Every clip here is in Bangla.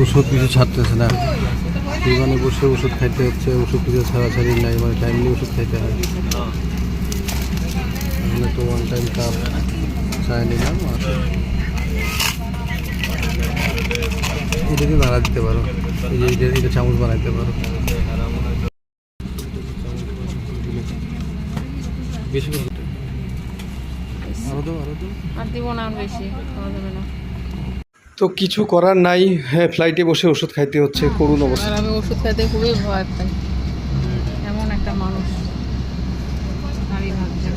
ওষুধ কিছু ছাড়তেছে না, মানে বসে ওষুধ খাইতে হচ্ছে, ওষুধ কিছু ছাড়াছাড়ি নাই, মানে টাইমলি ওষুধ খাইতে হয়। এখানে তো ওয়ান টাইম কাপ চাই নিলাম, এটা দিয়ে নাড়া দিতে পারো, এই যে এটা চামচ বানাইতে পারো। বেশি করে আরো দাও, আরো দাও, আর দিব না, বেশি খাওয়া যাবে না। তো কিছু করার নাই, হ্যাঁ ফ্লাইটে বসে ওষুধ খাইতে হচ্ছে, করুন অবস্থা। আর আমি ওষুধ খাইতে খুবই ভয় পাই, এমন একটা মানুষ আমি ভাবছি।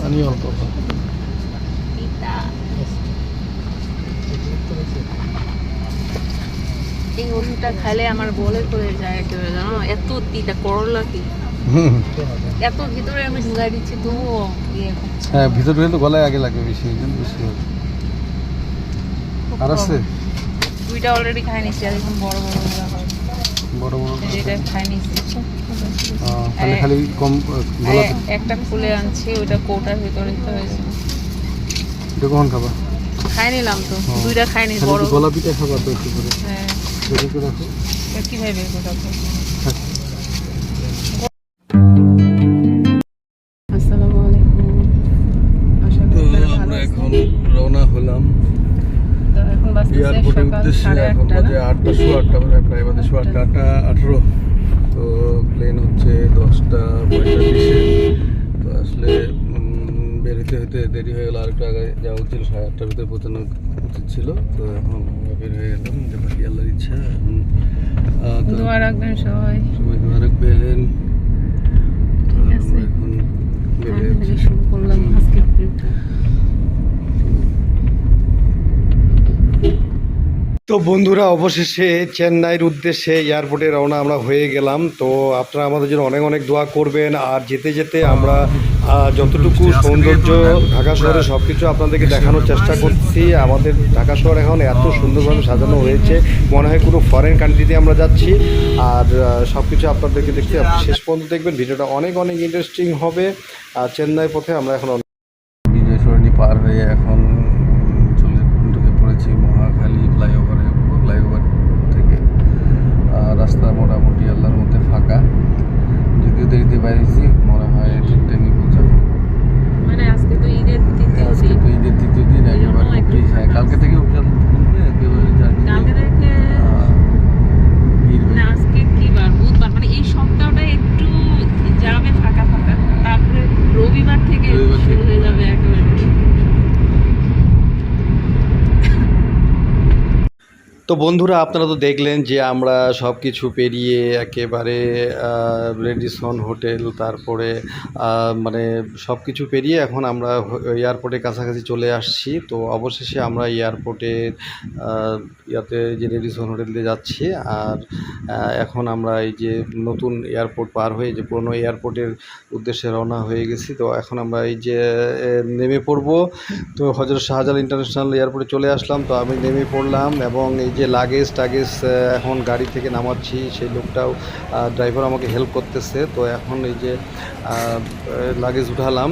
পানি অল্প, এই ওষুধটা খাইলে আমার বলে করে যায় একেবারে, জানো এত তিতা করলা কি এত ভিতরে আমি ঢুকাই দিচ্ছি তবুও হ্যাঁ ভিতরে তো গলায় আগে লাগবে বেশি, বেশি হবে। আর আছে দুইটা অলরেডি খাই নিচ্ছি, আর এখন বড় বড় বড় বড় যেটা খাই নিচ্ছি খালি খালি কম গলাতে। একটা খুলে আনছি, ওইটা কৌটার ভিতরে দিতে হয়েছে। এটা কখন খাবা? খাই নিলাম তো, দুইটা খাই নি বড়। গলা পিঠা খাবা তো একটু করে। হ্যাঁ দেখে রাখো কিভাবে বের করতে। আসসালামু আলাইকুম, আশা করি আমরা এখন রওনা হলাম তো এখন বাজতেছে এয়ারপোর্টের সকাল উদ্দেশ্যে। এখন 8:30 বাজে 8টা, 8:15 প্রায় বাজে 8:18। তো প্লেন হচ্ছে 10:45। তো আসলে বেরোতে হতে দেরি হয়ে গেল, আর একটু আগে যাওয়া উচিত, 8:30টার ভিতরে পৌঁছানো উচিত ছিল। তো এখন বের হয়ে গেলাম, যে বাকি আল্লাহর ইচ্ছা। এখন দোয়া রাখবেন সবাই, সবাই দোয়া রাখবেন। আমরা এখন বেরিয়ে যাচ্ছি। শুরু করলাম আজকে ভিডিওটা। তো বন্ধুরা, অবশেষে চেন্নাইয়ের উদ্দেশ্যে এয়ারপোর্টে রওনা আমরা হয়ে গেলাম। তো আপনারা আমাদের জন্য অনেক অনেক দোয়া করবেন। আর যেতে যেতে আমরা যতটুকু সৌন্দর্য ঢাকা শহরে সব কিছু আপনাদেরকে দেখানোর চেষ্টা করছি। আমাদের ঢাকা শহর এখন এত সুন্দরভাবে সাজানো হয়েছে, মনে হয় কোনো ফরেন কান্ট্রিতে আমরা যাচ্ছি। আর সব কিছু আপনাদেরকে দেখতে শেষ পর্যন্ত দেখবেন, ভিডিওটা অনেক অনেক ইন্টারেস্টিং হবে। আর চেন্নাই পথে আমরা এখন বিজয় সরণি পার হয়ে এখন ঢুকে পড়েছি মহাখালী ফ্লাইওভারে। ফ্লাইওভার থেকে রাস্তা মোটামুটি আল্লাহর মধ্যে ফাঁকা, যদিও দেরিতে বাইরেছি, মনে হয় ঠিক টাইমে পৌঁছাবো। মানে আজকে তো ঈদের আজকে তো ঈদের তৃতীয় দিন, একেবারে কালকে থেকে আজকে কি বার, বুধবার, মানে এই সপ্তাহটা একটু যাবে ফাঁকা ফাঁকা, তারপরে রবিবার থেকে শুরু হয়ে যাবে একেবারে। তো বন্ধুরা, আপনারা তো দেখলেন যে আমরা সব কিছু পেরিয়ে একেবারে রেডিসন হোটেল, তারপরে মানে সব কিছু পেরিয়ে এখন আমরা এয়ারপোর্টের কাছাকাছি চলে আসছি। তো অবশেষে আমরা এয়ারপোর্টের ইয়াতে যে রেডিসন হোটেল দিয়ে যাচ্ছি। আর এখন আমরা এই যে নতুন এয়ারপোর্ট পার হয়ে যে পুরনো এয়ারপোর্টের উদ্দেশ্যে রওনা হয়ে গেছি। তো এখন আমরা এই যে নেমে পড়ব। তো হযরত শাহজালাল ইন্টারন্যাশনাল এয়ারপোর্টে চলে আসলাম। তো আমি নেমে পড়লাম এবং এই যে লাগেজ এখন গাড়ি থেকে নামাচ্ছি, সেই লোকটাও ড্রাইভার আমাকে হেল্প করতেছে। তো এখন এই যে লাগেজ উঠালাম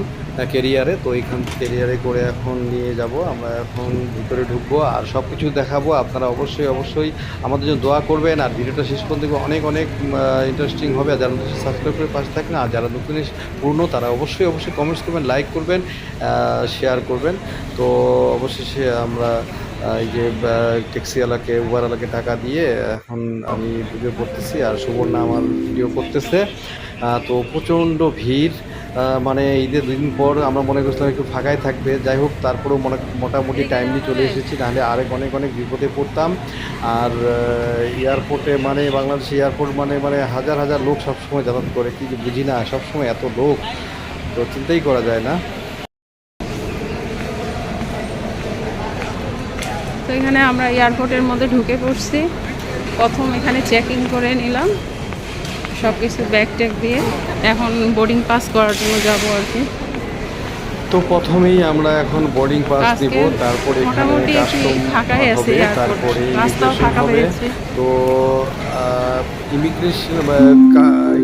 ক্যারিয়ারে। তো এইখান ক্যারিয়ারে করে এখন নিয়ে যাব, আমরা এখন ভিতরে ঢুকবো আর সব কিছু দেখাবো। আপনারা অবশ্যই অবশ্যই আমাদের জন্য দোয়া করবেন। আর ভিডিওটা শেষ পর্যন্ত অনেক অনেক ইন্টারেস্টিং হবে। আর যারা সাবস্ক্রাইব করে পাশে থাকেন, আর যারা নতুন পূর্ণ, তারা অবশ্যই অবশ্যই কমেন্টস করবেন, লাইক করবেন, শেয়ার করবেন। তো অবশেষে আমরা এই যে ট্যাক্সিওয়ালাকে, উবারওয়ালাকে টাকা দিয়ে এখন আমি ভিডিও করতেছি, আর সুবর্ণা আমার ভিডিও করতেছে। তো প্রচণ্ড ভিড়, মানে ঈদের 2 দিন পর আমরা মনে করছিলাম একটু ফাঁকাই থাকবে। যাই হোক, তারপরেও মোটামুটি টাইমলি চলে এসেছি, নাহলে আরেক অনেক অনেক বিপদে পড়তাম। আর এয়ারপোর্টে মানে বাংলাদেশ এয়ারপোর্ট মানে হাজার হাজার লোক সবসময় যাতায়াত করে, কি যে বুঝি না, সবসময় এত লোক, তো চিন্তাই করা যায় না। তো এখানে আমরা এয়ারপোর্টের মধ্যে ঢুকে পড়ছি। প্রথম এখানে চেকিং করে নিলাম সব কিছু, ব্যাগ ট্যাগ দিয়ে। এখন বোর্ডিং পাস করার জন্য যাব আর কি। তো প্রথমেই আমরা এখন বোর্ডিং পাস দিব, তারপরে এখানে কাস্টম হবে, তারপরে ইমিগ্রেশন হবে। তো ইমিগ্রেশন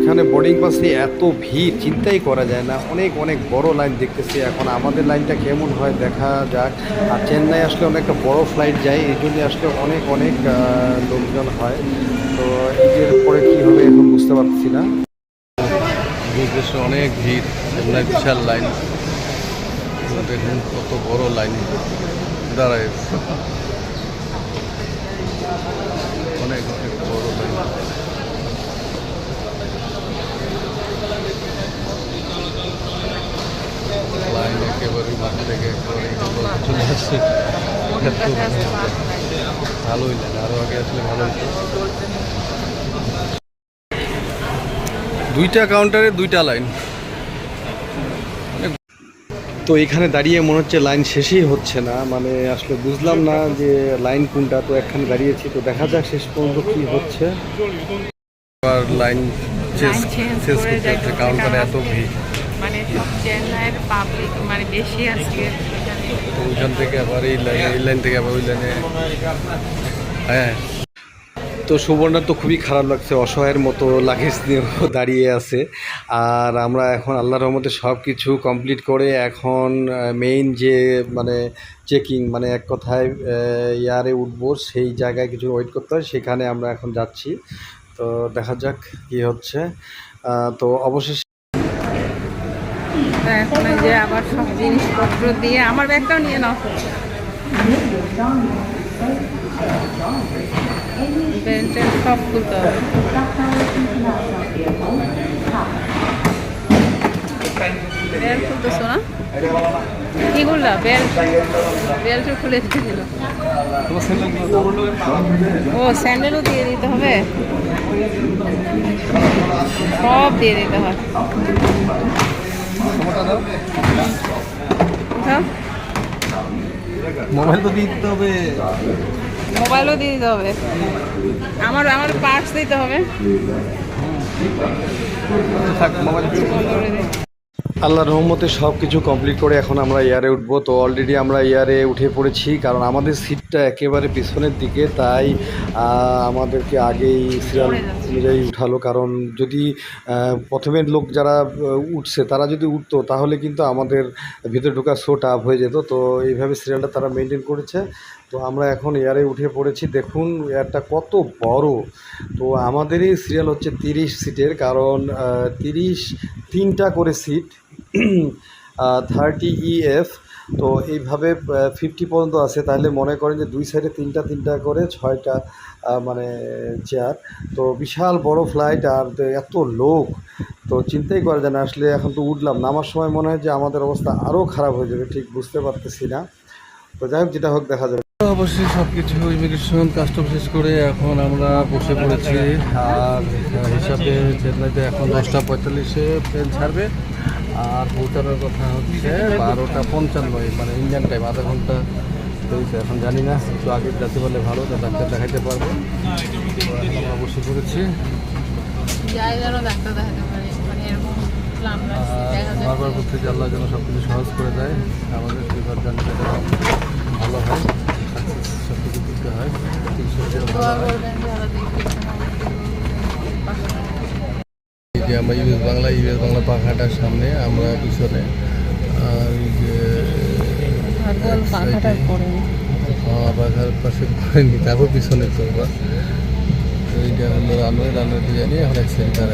এখানে বোর্ডিং পাসে এত ভিড় চিন্তাই করা যায় না, অনেক অনেক বড় লাইন দেখতেছি। এখন আমাদের লাইনটা কেমন হয় দেখা যাক। আর চেন্নাই আসলে অনেকটা বড় ফ্লাইট যায়, এই জন্য আসলে অনেক অনেক লোকজন হয়। তো এর পরে কী হবে এখন বুঝতে পারছি না। দেশে অনেক ভিড়, চেন্নাই বিশাল লাইন, দেখুন কত বড় লাইন দাঁড়ায়, অনেক অনেক বড় লাইন। লাইন একেবারে মাঠ থেকে একেবারে চলে আসছে, ভালোই লাগে, আরও আগে আসলে ভালো হতো। দুইটা কাউন্টারে দুইটা লাইন। তো এখানে দাঁড়িয়ে মনে হচ্ছে লাইন শেষই হচ্ছে না, মানে আসলে বুঝলাম না যে লাইন কোনটা। তো একখানে দাঁড়িয়েছি, তো দেখা যাক শেষ পর্যন্ত কী হচ্ছে। আর লাইন শেষ করতে হচ্ছে, কাউন্টারে এত ভিড়, মানে সব চেন্নাইয়ের পাবলিক মানে বেশি আজকে। তো ওইখান থেকে আবার এই লাইন থেকে আবার ওই লাইনে। হ্যাঁ, তো সুবর্ণার তো খুবই খারাপ লাগছে, অসহায়ের মতো লাগেজ নিয়ে দাঁড়িয়ে আছে। আর আমরা এখন আল্লাহর রহমতে সব কিছু কমপ্লিট করে এখন মেইন যে মানে চেকিং, মানে এক কথায় এয়ারে উঠবো, সেই জায়গায় কিছু ওয়েট করতে হয়, সেখানে আমরা এখন যাচ্ছি। তো দেখা যাক কী হচ্ছে। তো অবশেষে এখন যে আবার সব জিনিসপত্র দিয়ে আমার ব্যাগটাও নিয়ে নাও, বেল্টের সব খুলতে হবে। বেল্ট খুলতেছো না? কি করলা? বেল্ট খুলে দিতে দিল। ও স্যান্ডেলও দিয়ে দিতে হবে, সব দিয়ে দিতে হয়। মোবাইল তো দিয়ে দিতে হবে, মোবাইলও দিয়ে দিতে হবে, আমার পার্টস দিতে হবে। আল্লাহর রহমতে সব কিছু কমপ্লিট করে এখন আমরা এয়ারে উঠবো। তো অলরেডি আমরা এয়ারে উঠে পড়েছি, কারণ আমাদের সিটটা একেবারে পিছনের দিকে, তাই আমাদেরকে আগেই সিরিয়াল অনুযায়ী উঠালো। কারণ যদি প্রথমের লোক যারা উঠছে তারা যদি উঠতো তাহলে কিন্তু আমাদের ভিতরে ঢোকা শো টাফ হয়ে যেত। তো এইভাবে সিরিয়ালটা তারা মেনটেন করেছে। তো আমরা এখন এয়ারে উঠে পড়েছি, দেখুন এয়ারটা কত বড়। তো আমাদেরই সিরিয়াল হচ্ছে 30 সিটের, কারণ 3টা করে সিট, 30 EF। তো এইভাবে 50 পর্যন্ত আছে, তাহলে মনে করেন যে দুই সাইডে তিনটা করে 6টা মানে চেয়ার। তো বিশাল বড় ফ্লাইট, আর এত লোক, তো চিন্তাই করা যায় না। আসলে এখন তো উঠলাম, নামার সময় মনে হয় যে আমাদের অবস্থা আরও খারাপ হয়ে যাবে, ঠিক বুঝতে পারতেছি না। তো যাই হোক, যেটা হোক দেখা যাবে। অবশ্যই সব কিছু ইমিগ্রেশন কাস্টম শেষ করে এখন আমরা বসে পড়েছি। আর হিসাবে চেন্নাইতে এখন 10টা 45-এ ট্রেন ছাড়বে, আর পৌঁছানোর কথা হচ্ছে 12টা 55, মানে ইন্ডিয়ান টাইম, আধা ঘন্টা হয়েছে। এখন জানি না, একটু আগে যেতে পারলে ভালো, তা ডাক্তার দেখাইতে পারবো। এখন আমরা বসে পড়েছি, বারবার করতে যে আল্লাহ যেন সব কিছু সহজ করে দেয়, আমাদের ফিভার জার্নিটা ভালো হয়, সব কিছু দিতে হয়। এই যে আমরা ইউএস বাংলা পাখাটার সামনে, আমরা পিছনে, আর এই যে পাখার পাশে পড়েনি, তারপর পিছনে চলবা। এইটা হলো রানওয়ে ডিজাইনে এখন সেন্টার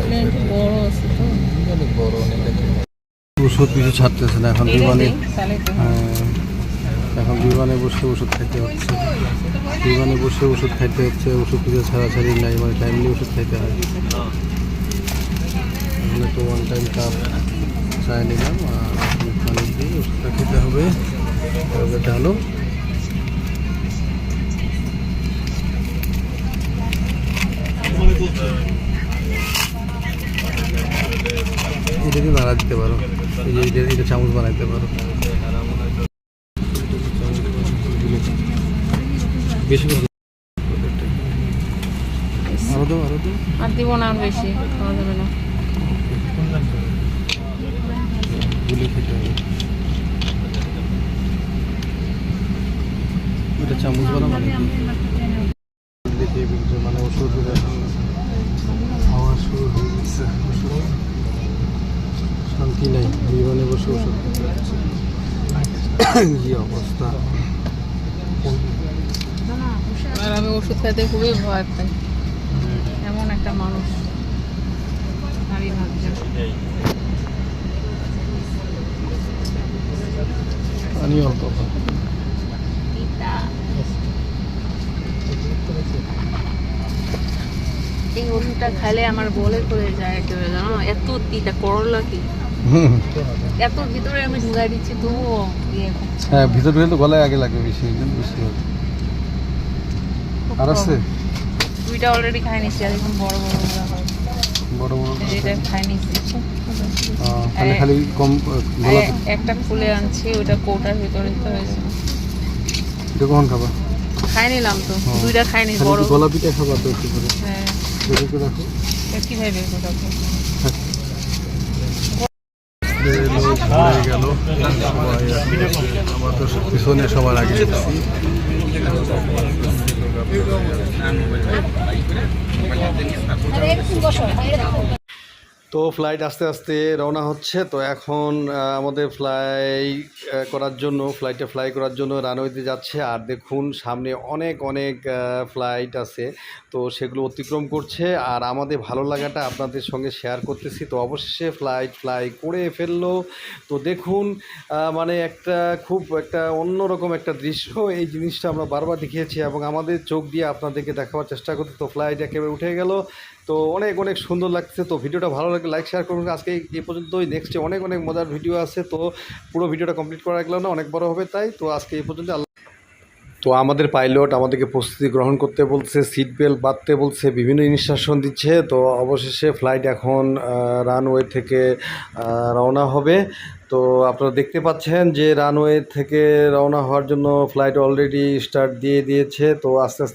অনেক বড়, অনেক ওষুধ কিছু ছাড়তেছে না এখন বিমানে। এখন বিমানে বসে ওষুধ খাইতে হচ্ছে, ওষুধ কিছু ছাড়াছাড়ি নাই, মানে টাইমলি ওষুধ খাইতে হয়। এখানে তো 1 টাইম কাপ চায় নিলাম, আর পানি দিয়ে ওষুধটা খেতে হবে। এটা হলো এটা দিয়ে নাড়া দিতে পারো, এই যে এটা চামচ বানাইতে পারো। বেশি আরো দাও, আর দিব না, বেশি খাওয়া যাবে না। গুলি খেতে হবে, এটা চামচ বানাবো নাকি দেখি, মানে ওষুধ খাওয়ার শুরু হয়ে গেছে, শান্তি নাই, বিমানে বসে বসে কি অবস্থা। আর আমি ওষুধ খাইতে খুবই ভয় পাই, এমন একটা মানুষ আমি ভাবছি। পানি অল্প এই ওষুধটা খাইলে আমার গলে করে যায় একেবারে, জানো এত তিতা, করলা কি এত ভিতরে আমি ঢুকাই দিচ্ছি তবুও ইয়ে করছে। হ্যাঁ, ভিতর ঢুকে তো গলায় আগে লাগে বেশি, বেশি হবে। আর আছে দুইটা অলরেডি খাই নিচ্ছি, আর এখন বড় বড় গুলা হয়, বড় বড় যেটা খাই নিচ্ছি। খালি খালি কম গলা। একটা খুলে আনছি, ওইটা কৌটার ভিতরে তো হয়ে যাবে। এটা কখন খাবা? খাই নিলাম তো, দুইটা খাই নি বড়। গলা পিঠা খাবা তো একটু করে। হ্যাঁ, বের করে রাখো। কিভাবে বের করে রাখবো? হয়ে গেল আমার তো পিছনে সবার আগে গেছি। তো ফ্লাইট আস্তে আস্তে রওনা হচ্ছে। তো এখন আমাদের ফ্লাইটে ফ্লাই করার জন্য রানওয়েতে যাচ্ছে। আর দেখুন সামনে অনেক অনেক ফ্লাইট আছে, তো সেগুলো অতিক্রম করছে। আর আমাদের ভালো লাগাটা আপনাদের সঙ্গে শেয়ার করতেছি। তো অবশেষে ফ্লাই করে ফেললো। তো দেখুন মানে খুব একটা অন্যরকম একটা দৃশ্য। এই জিনিসটা আমরা বারবার দেখিয়েছি এবং আমাদের চোখ দিয়ে আপনাদেরকে দেখাবার চেষ্টা করতে। তো ফ্লাইট একেবারে উঠে গেল, তো অনেক অনেক সুন্দর লাগছে। তো ভিডিওটা ভালো লাগলে লাইক শেয়ার করুন। আজকে এই পর্যন্তই, নেক্সটে অনেক অনেক মজার ভিডিও আছে। তো পুরো ভিডিওটা কমপ্লিট করা গেল না, অনেক বড় হবে, তাই তো আজকে এই পর্যন্ত। তো আমাদের পাইলট আমাদেরকে প্রস্তুতি গ্রহণ করতে বলছে, সিট বেল্ট বাঁধতে বলছে, বিভিন্ন ইনস্ট্রাকশন দিচ্ছে। তো অবশেষে ফ্লাইট এখন রানওয়ে থেকে রওনা হবে। তো আপনারা দেখতে পাচ্ছেন যে রানওয়ে থেকে রওনা হওয়ার জন্য ফ্লাইট অলরেডি স্টার্ট দিয়ে দিয়েছে। তো আস্তে আস্তে